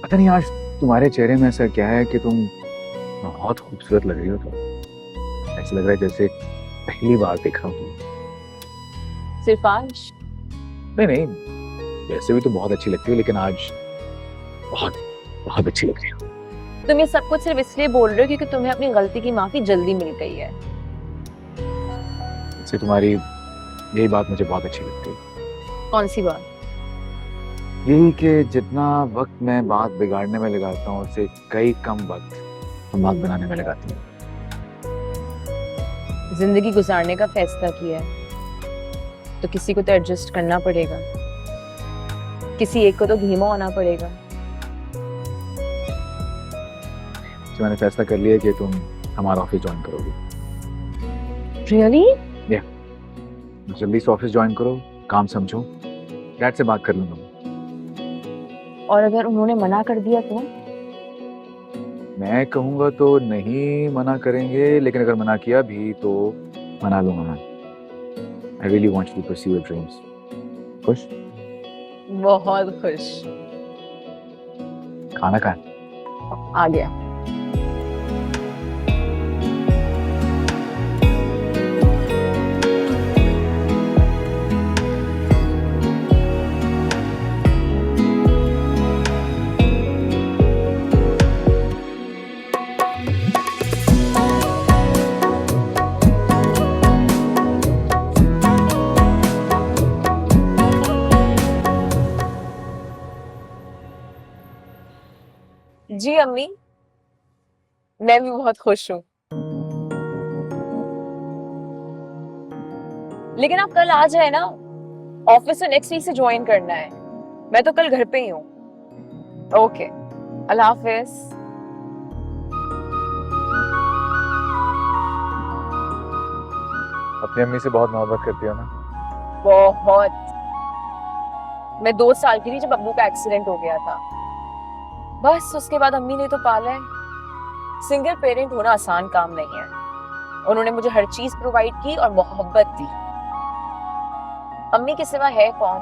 पता नहीं आज तुम्हारे चेहरे में ऐसा क्या है कि तुम बहुत खूबसूरत लग रही हो। तो ऐसा लग रहा है जैसे पहली बार देखा हूँ तुम। सिर्फ आज? नहीं नहीं, वैसे भी तो बहुत अच्छी लगती हो, लेकिन आज बहुत बहुत अच्छी लग रही हो। तुम ये सब कुछ सिर्फ इसलिए बोल रहे हो क्योंकि तुम्हें अपनी गलती की माफी जल्दी मिल गई है। इससे तुम्हारी यही बात मुझे बहुत अच्छी लगती है। कौन सी बात? यही कि जितना वक्त मैं बात बिगाड़ने में लगाता हूँ उससे कई कम वक्त तुम बात बनाने में लगाती हो। जिंदगी गुजारने का फैसला किया है तो किसी को तो एडजस्ट करना पड़ेगा, किसी एक को तो धीमा होना पड़ेगा। तो मैंने फैसला कर लिया कि तुम हमारा ऑफिस ज्वाइन करोगी। रियली? जल्दी से ऑफिस ज्वाइन करो, काम समझो, डैड से बात कर लूंगा। और अगर उन्होंने मना कर दिया तो? मैं कहूंगा तो नहीं मना करेंगे, लेकिन अगर मना किया भी तो मना लूंगा मैं। I really want you to pursue your dreams. खुश? बहुत खुश। खाना कहाँ? आ गया। जी अम्मी, मैं भी बहुत खुश हूँ। लेकिन आप कल आ जाए ना, ऑफिस से नेक्स्ट वीक से ज्वाइन करना है। मैं तो कल घर पे ही हूँ। ओके, अल्लाह हाफिज। अपनी अम्मी से बहुत मोहब्बत करती हो ना? बहुत। मैं 2 साल की थी जब अब्बू का एक्सीडेंट हो गया था। बस उसके बाद अम्मी ने तो पाला है। सिंगल पेरेंट होना आसान काम नहीं है। उन्होंने मुझे हर चीज प्रोवाइड की और मोहब्बत दी। अम्मी के सिवा है कौन?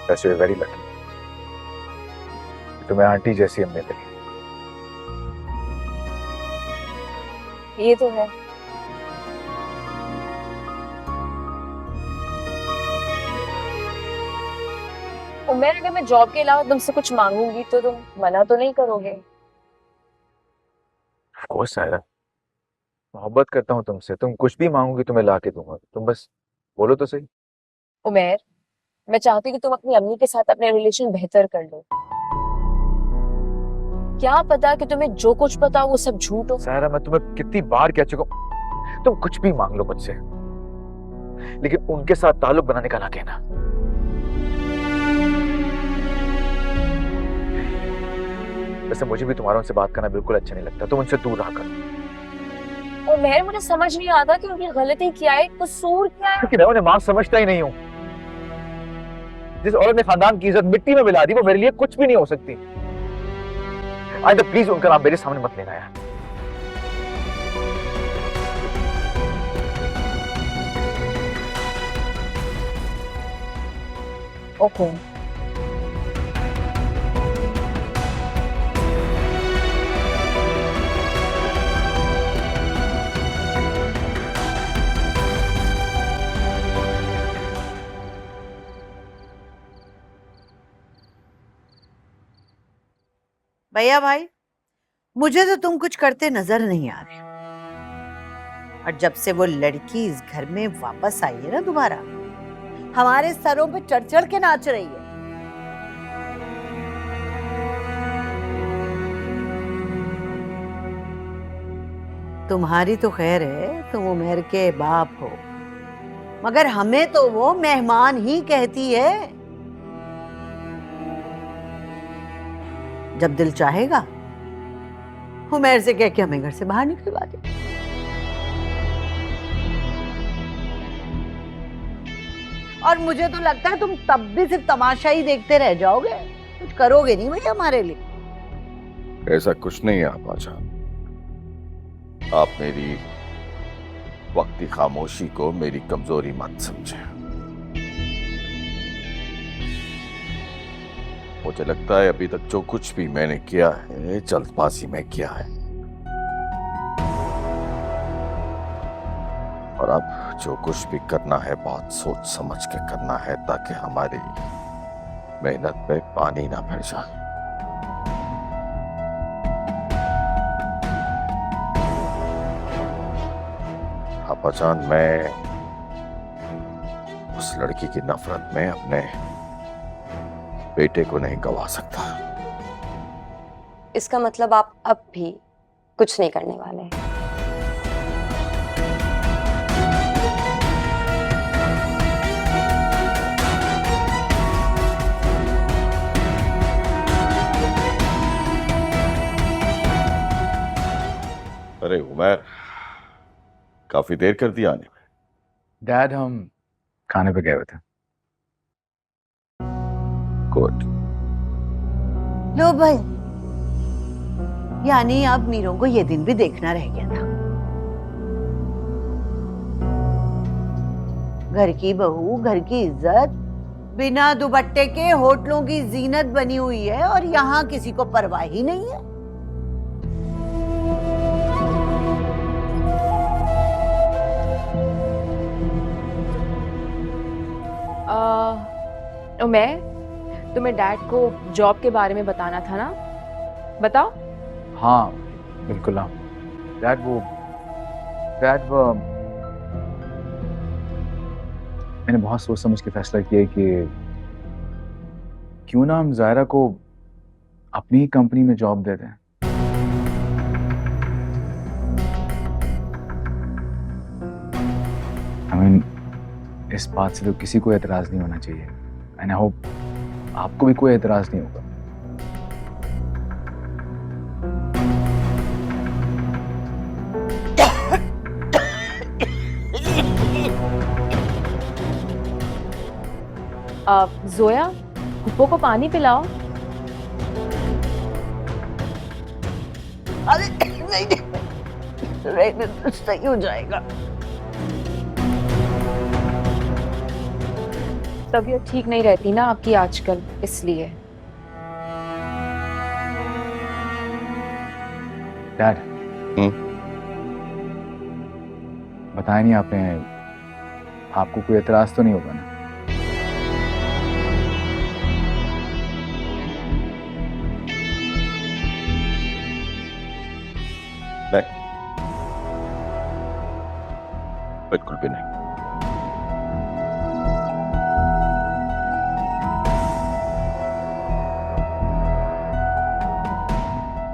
That's you're very lucky। तुम्हें आंटी जैसी अम्मी मिली। ये तो है। उम्र, अगर मैं जॉब के अलावा तुमसे कुछ मांगूंगी तो तुम मना तो नहीं करोगे? Of course, Saira. मोहब्बत करता हूँ तुमसे, तुम कुछ भी मांगोगी तो मैं ला के दूंगा। तुम बस बोलो तो सही। उमेर, मैं चाहती हूँ कि तुम अपनी अम्मी के साथ अपने रिलेशन बेहतर कर लो। क्या पता कि तुम्हें जो कुछ पता हो वो सब झूठ हो। सायरा, मैं तुम्हें कितनी बार कह चुका हूँ, तुम कुछ भी मांग लो मुझसे, लेकिन उनके साथ ताल्लुक बनाने का ना कहना। वैसे मुझे भी तुम्हारा उनसे बात करना बिल्कुल अच्छा नहीं लगता, तुम उनसे दूर रहा करो। उमेर, मुझे समझ नहीं आता कि उनकी गलती क्या है, कसूर क्या है। क्योंकि मैं उन्हें मां समझता ही नहीं हूँ। जिस औरत ने खानदान की इज्जत मिट्टी में मिला दी वो मेरे लिए कुछ भी नहीं हो सकती। आइंदा प्लीज उनका नाम मेरे सामने मत लेना यार। ओके। भैया भाई, मुझे तो तुम कुछ करते नजर नहीं आ रहे। और जब से वो लड़की इस घर में वापस आई है ना दोबारा, हमारे सरों पे चढ़ चढ़ के नाच रही है। तुम्हारी तो खैर है, तुम उमेर के बाप हो, मगर हमें तो वो मेहमान ही कहती है। जब दिल चाहेगा उमेर से कह के हमें घर से बाहर निकलवा दे। और मुझे तो लगता है तुम तब भी सिर्फ तमाशा ही देखते रह जाओगे, कुछ करोगे नहीं भैया हमारे लिए। ऐसा कुछ नहीं है आपा जान। आप मेरी वक्ती खामोशी को मेरी कमजोरी मत समझें। मुझे लगता है अभी तक जो कुछ भी मैंने किया है जल्दबाजी में किया है, और अब जो कुछ भी करना है बहुत सोच समझ के करना है, ताकि हमारी मेहनत में पानी ना भर जाए। अपाजान, मैं उस लड़की की नफरत में अपने बेटे को नहीं गवा सकता। इसका मतलब आप अब भी कुछ नहीं करने वाले हैं? अरे उमर, काफी देर कर दी आने में। डैड, हम खाने पे गए हुए थे। गुड। लो भाई, यानी अब मीरों को ये दिन भी देखना रह गया था। घर की बहू, घर की इज्जत, बिना दुपट्टे के होटलों की जीनत बनी हुई है, और यहाँ किसी को परवाह ही नहीं है। मैं तुम्हें डैड को जॉब के बारे में बताना था ना, बताओ। हाँ बिल्कुल। हाँ डैड वो मैंने बहुत सोच समझ के फैसला किया कि क्यों ना हम जायरा को अपनी ही कंपनी में जॉब दे दें। I mean, इस बात से तो किसी को एतराज नहीं होना चाहिए। एंड आई होप आपको भी कोई एतराज नहीं होगा। जोया, हुप्पो को पानी पिलाओ। अरे नहीं, रहने दो, सही हो जाएगा। तबीयत ठीक नहीं रहती ना आपकी आजकल, इसलिए। डैड, बताया नहीं आपने, आपको कोई एतराज तो नहीं होगा ना? नहीं, बिल्कुल भी नहीं।